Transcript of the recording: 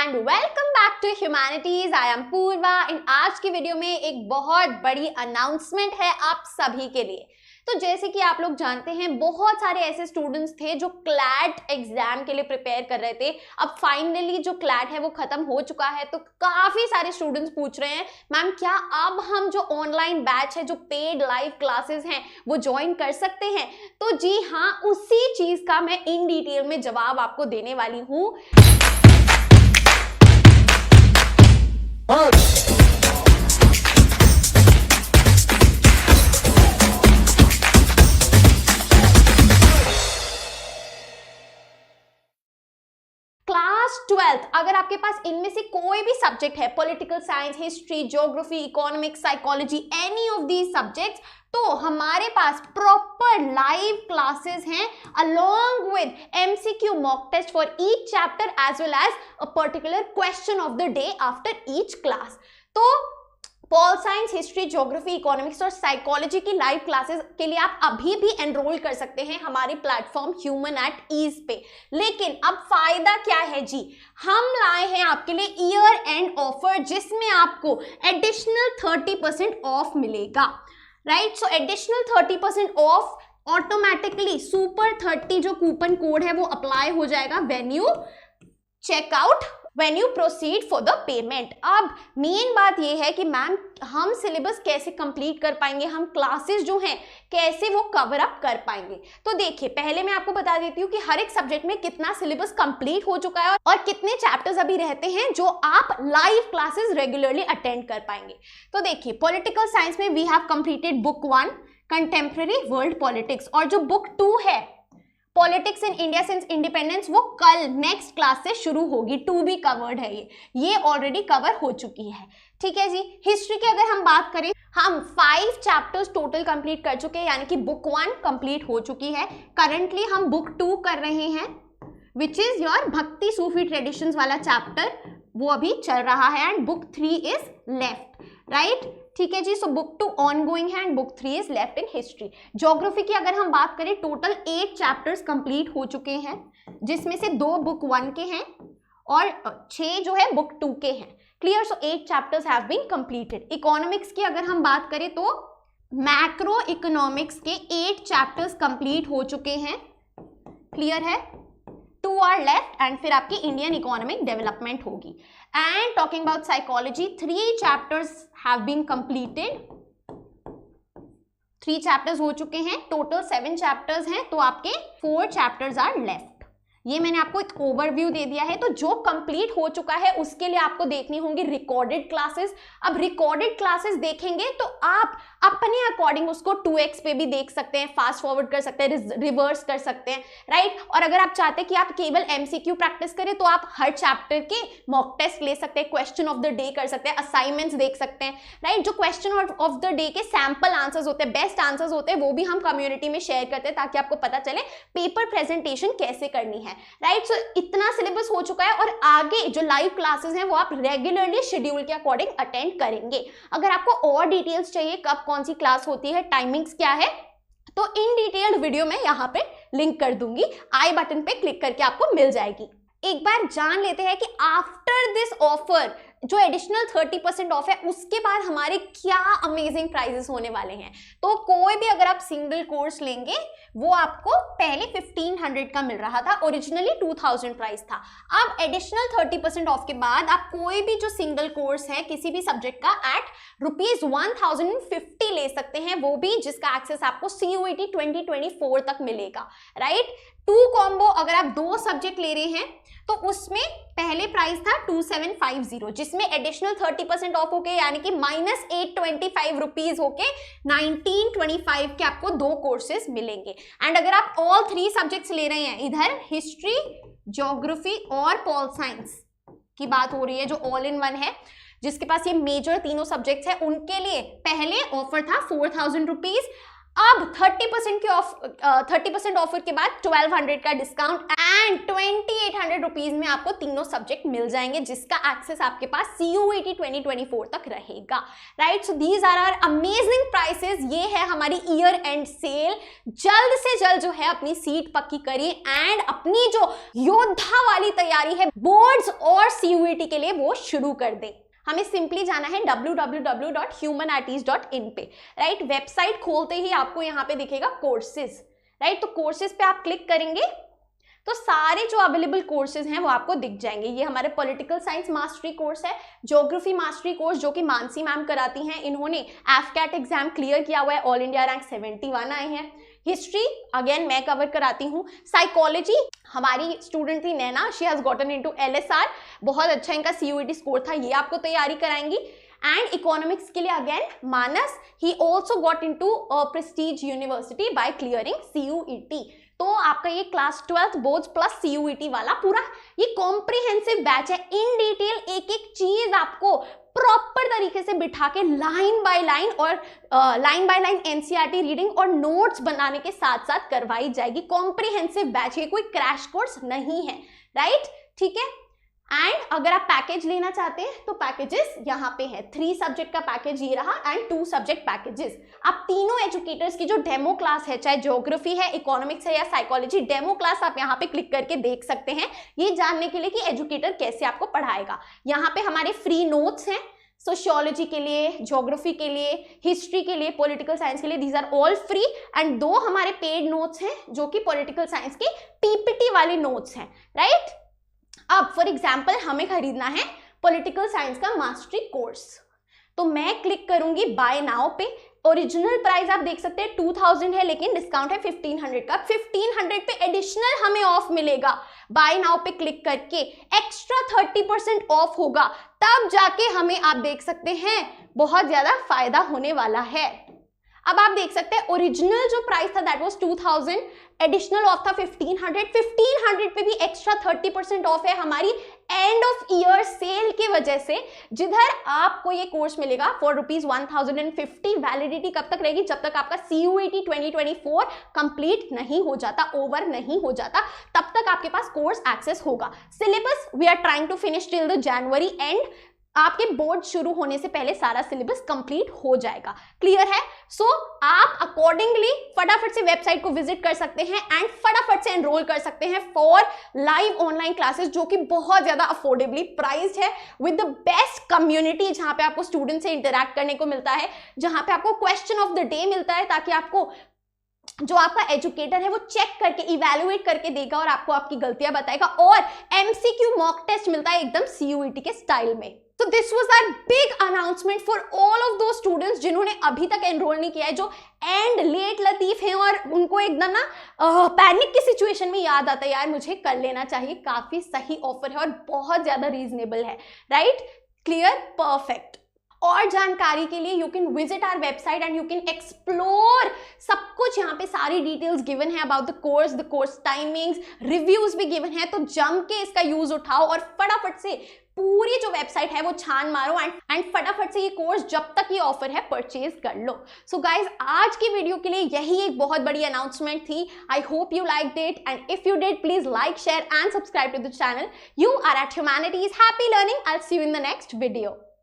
And welcome back to humanities. I am Purva. In आज की video में एक बहुत बड़ी अनाउंसमेंट है आप सभी के लिए। तो जैसे कि आप लोग जानते हैं, बहुत सारे ऐसे स्टूडेंट्स थे जो क्लैट एग्जाम के लिए प्रिपेयर कर रहे थे। अब फाइनली जो क्लैट है वो खत्म हो चुका है। तो काफी सारे स्टूडेंट्स पूछ रहे हैं, मैम क्या अब हम जो ऑनलाइन बैच है, जो पेड लाइव क्लासेस हैं, वो ज्वाइन कर सकते हैं? तो जी हाँ, उसी चीज का मैं इन डिटेल में जवाब आपको देने वाली हूँ। क्लास 12th, अगर आपके पास इनमें से कोई भी सब्जेक्ट है, political science, history, geography, economics, psychology, any of these subjects, तो हमारे पास प्रॉपर लाइव क्लासेस हैं along with MCQ mock test for each chapter as well as a particular question of the day after each class. तो pol science, history, geography, economics और psychology की live classes के लिए आप अभी भी enrol कर सकते हैं हमारे प्लेटफॉर्म ह्यूमन एट ईज पे। लेकिन अब फायदा क्या है जी, हम लाए हैं आपके लिए ईयर एंड ऑफर, जिसमें आपको एडिशनल 30% ऑफ मिलेगा। Right, so additional 30% off automatically super 30 जो कूपन कोड है वो अप्लाई हो जाएगा when you check out, when you proceed for the payment। अब मेन बात यह है कि मैम हम सिलेबस कैसे कंप्लीट कर पाएंगे, हम क्लासेस जो हैं कैसे वो कवर अप कर पाएंगे। तो देखिए, पहले मैं आपको बता देती हूँ कि हर एक सब्जेक्ट में कितना सिलेबस कंप्लीट हो चुका है और कितने चैप्टर्स अभी रहते हैं जो आप लाइव क्लासेस रेगुलरली अटेंड कर पाएंगे। तो देखिए, पॉलिटिकल साइंस में we have completed book 1 contemporary world politics, और जो बुक 2 है politics in India since independence, वो कल नेक्स्ट क्लास से शुरू होगी। 2 भी कवर्ड है, ये ऑलरेडी कवर हो चुकी है। ठीक है जी। हिस्ट्री की अगर हम बात करें, हम 5 चैप्टर्स टोटल कंप्लीट कर चुके हैं, यानी कि बुक 1 कंप्लीट हो चुकी है। करंटली हम बुक 2 कर रहे हैं, विच इज योर भक्ति सूफी ट्रेडिशंस वाला चैप्टर, वो अभी चल रहा है। And book 3 is left. Right, ठीक है जी। सो बुक 2 ऑनगोइंग है and book 3 is left in history. Geography की अगर हम बात करें, टोटल 8 चैप्टर्स कंप्लीट हो चुके हैं, जिसमें से 2 बुक 1 के हैं और 6 जो है बुक 2 के हैं। Clear, so 8 chapters have been completed. Economics की अगर हम बात करें तो मैक्रो इकोनॉमिक्स के 8 चैप्टर्स कंप्लीट हो चुके हैं। क्लियर है, 2 आर लेफ्ट एंड फिर आपकी इंडियन इकोनॉमिक डेवलपमेंट होगी। And talking about psychology, 3 chapters have been completed. 3 chapters हो चुके हैं, टोटल 7 चैप्टर्स हैं, तो आपके 4 चैप्टर्स आर लेफ्ट। ये मैंने आपको एक ओवरव्यू दे दिया है। तो जो कंप्लीट हो चुका है उसके लिए आपको देखनी होंगी रिकॉर्डेड क्लासेस। अब रिकॉर्डेड क्लासेस देखेंगे तो आप अपने अकॉर्डिंग उसको 2x पे भी देख सकते हैं, फास्ट फॉरवर्ड कर सकते हैं, रिवर्स कर सकते हैं। राइट, और अगर आप चाहते हैं कि आप केवल एमसीक्यू प्रैक्टिस करें तो आप हर चैप्टर के मॉक टेस्ट ले सकते हैं, क्वेश्चन ऑफ द डे कर सकते हैं, असाइनमेंट्स देख सकते हैं। राइट, जो क्वेश्चन ऑफ द डे के सैंपल आंसर्स होते हैं, बेस्ट आंसर्स होते हैं, वो भी हम कम्युनिटी में शेयर करते हैं ताकि आपको पता चले पेपर प्रेजेंटेशन कैसे करनी है। राइट, सो इतना सिलेबस हो चुका है और आगे जो लाइव क्लासेस हैं वो आप रेगुलरली शेड्यूल के अकॉर्डिंग अटेंड करेंगे। अगर आपको और डिटेल्स चाहिए, कब कौन सी क्लास होती है, टाइमिंग्स क्या है, तो इन डिटेल्ड वीडियो मैं यहाँ पे लिंक कर दूंगी, आई बटन पे क्लिक करके आपको मिल जाएगी। एक बार जान लेते हैं कि आफ्टर दिस ऑफर जो एडिशनल 30% ऑफ है, उसके बाद हमारे क्या अमेजिंग प्राइजेस होने वाले हैं। तो कोई भी अगर आप सिंगल कोर्स लेंगे, वो आपको पहले 1500 का मिल रहा था, ओरिजिनली 2000 प्राइस था। अब एडिशनल 30% ऑफ के बाद आप कोई भी जो सिंगल कोर्स है किसी भी सब्जेक्ट का एट ₹1050 ले सकते हैं, वो भी जिसका एक्सेस आपको CUET 2024 तक मिलेगा। राइट, 2 कॉम्बो अगर आप 2 सब्जेक्ट ले रहे हैं तो उसमें पहले प्राइस था 2750, जिसमें एडिशनल 30% ऑफ होके यानी कि -825 रुपीज होके 1925 के आपको 2 कोर्सेज मिलेंगे। एंड अगर आप ऑल 3 सब्जेक्ट्स ले रहे हैं, इधर हिस्ट्री, ज्योग्राफी और पॉल साइंस की बात हो रही है, जो ऑल इन वन है, जिसके पास ये मेजर तीनों सब्जेक्ट्स हैं, उनके लिए पहले ऑफर था 4000 रुपीज। अब 30% ऑफर के बाद 1200 का डिस्काउंट एंड 2800 रुपीज में आपको तीनों सब्जेक्ट मिल जाएंगे, जिसका एक्सेस आपके पास CUET 2024 तक रहेगा, right. So these are our amazing prices. ये है हमारी ईयर एंड सेल। जल्द से जल्द जो है अपनी सीट पक्की करिए एंड अपनी जो योद्धा वाली तैयारी है बोर्ड्स और CUET के लिए वो शुरू कर दें। हमें सिंपली जाना है www.humanarts.in पे, राइट। वेबसाइट खोलते ही आपको यहाँ पे दिखेगा कोर्सेज, राइट। तो कोर्सेज पे आप क्लिक करेंगे तो सारे जो अवेलेबल कोर्सेज हैं वो आपको दिख जाएंगे। ये हमारे पॉलिटिकल साइंस मास्टरी कोर्स है, ज्योग्राफी मास्टरी कोर्स जो कि मानसी मैम कराती हैं, इन्होंने AFCAT एग्जाम क्लियर किया हुआ है, ऑल इंडिया रैंक 71 आए हैं। हिस्ट्री अगेन मैं कवर कराती हूँ। साइकोलॉजी हमारी स्टूडेंट थी Naina, she has gotten into LSR, बहुत अच्छा इनका CUET स्कोर था, ये आपको तैयारी कराएंगी। एंड इकोनॉमिक्स के लिए again Manas, he also got into prestige university by clearing CUET। तो आपका ये class 12th boards plus CUET वाला पूरा ये कॉम्प्रिहेंसिव बैच है। इन डिटेल एक एक चीज आपको प्रॉपर तरीके से बिठा के line by line NCERT reading और नोट्स बनाने के साथ साथ करवाई जाएगी। कॉम्प्रिहेंसिव बैच, ये कोई क्रैश कोर्स नहीं है, राइट, ठीक है। एंड अगर आप पैकेज लेना चाहते हैं तो पैकेजेस यहाँ पे हैं। 3 सब्जेक्ट का पैकेज ये रहा एंड 2 सब्जेक्ट पैकेजेस। आप तीनों एजुकेटर्स की जो डेमो क्लास है, चाहे ज्योग्राफी है, इकोनॉमिक्स है या साइकोलॉजी, डेमो क्लास आप यहाँ पे क्लिक करके देख सकते हैं, ये जानने के लिए कि एजुकेटर कैसे आपको पढ़ाएगा। यहाँ पे हमारे फ्री नोट्स हैं सोशियोलॉजी के लिए, ज्योग्राफी के लिए, हिस्ट्री के लिए, पॉलिटिकल साइंस के लिए, these are all free. And 2 हमारे पेड नोट्स हैं जो कि पॉलिटिकल साइंस के PPT वाले नोट्स हैं, राइट। अब फॉर एग्जाम्पल हमें खरीदना है पॉलिटिकल साइंस का मास्टरी कोर्स, तो मैं क्लिक करूंगी बाय नाउ पे। ओरिजिनल प्राइस आप देख सकते हैं 2000 है, लेकिन डिस्काउंट है 1500 का। 1500 पे एडिशनल हमें ऑफ मिलेगा। बाय नाउ पे क्लिक करके एक्स्ट्रा 30% ऑफ होगा, तब जाके हमें आप देख सकते हैं बहुत ज्यादा फायदा होने वाला है। अब आप देख सकते हैं ओरिजिनल जो प्राइस था दैट वाज 2000, एडिशनल ऑफ था 1500 पे भी एक्स्ट्रा 30% ऑफ है हमारी एंड ऑफ ईयर सेल की वजह से, जिधर आपको ये कोर्स मिलेगा फॉर ₹1050। वैलिडिटी कब तक रहेगी? जब तक आपका CUET 2024 कंप्लीट नहीं हो जाता, ओवर नहीं हो जाता, तब तक आपके पास कोर्स एक्सेस होगा। Syllabus we are trying to finish till the January end, आपके बोर्ड शुरू होने से पहले सारा सिलेबस कंप्लीट हो जाएगा। क्लियर है? सो आप अकॉर्डिंगली फटाफट से वेबसाइट को विजिट कर सकते हैं एंड फटाफट से एनरोल कर सकते हैं फॉर लाइव ऑनलाइन क्लासेस, जो कि बहुत ज्यादा अफोर्डेबली प्राइस्ड है, विद द बेस्ट कम्युनिटी, जहां पे आपको स्टूडेंट से इंटरैक्ट करने को मिलता है, जहां पे आपको क्वेश्चन ऑफ द डे मिलता है, ताकि आपको जो आपका एजुकेटर है वो चेक करके इवैल्यूएट करके देगा और आपको आपकी गलतियां बताएगा, और MCQ मॉक टेस्ट मिलता है एकदम CUET के स्टाइल में। So this was our big announcement for all of those students जिन्होंने अभी तक एनरोल नहीं किया है, जो एंड लेट लतीफ हैं और उनको एकदम ना पैनिक की सिचुएशन में याद आता है यार मुझे कर लेना चाहिए। काफी सही ऑफर है और बहुत ज्यादा रीजनेबल है, राइट? क्लियर? परफेक्ट। और जानकारी के लिए you can visit our website and you can explore सब कुछ। यहाँ पे सारी डिटेल्स गिवन है about the course timings, reviews भी गिवन है, तो जम के इसका यूज उठाओ और फटाफट से पूरी जो वेबसाइट है वो छान मारो एंड फटाफट से ये कोर्स जब तक ये ऑफर है परचेज कर लो। सो गाइज, आज की वीडियो के लिए यही एक बहुत बड़ी अनाउंसमेंट थी। I hope you liked it and if you did please like, share and subscribe to the channel. You are at Humanities. Happy learning. I will see you in the next video.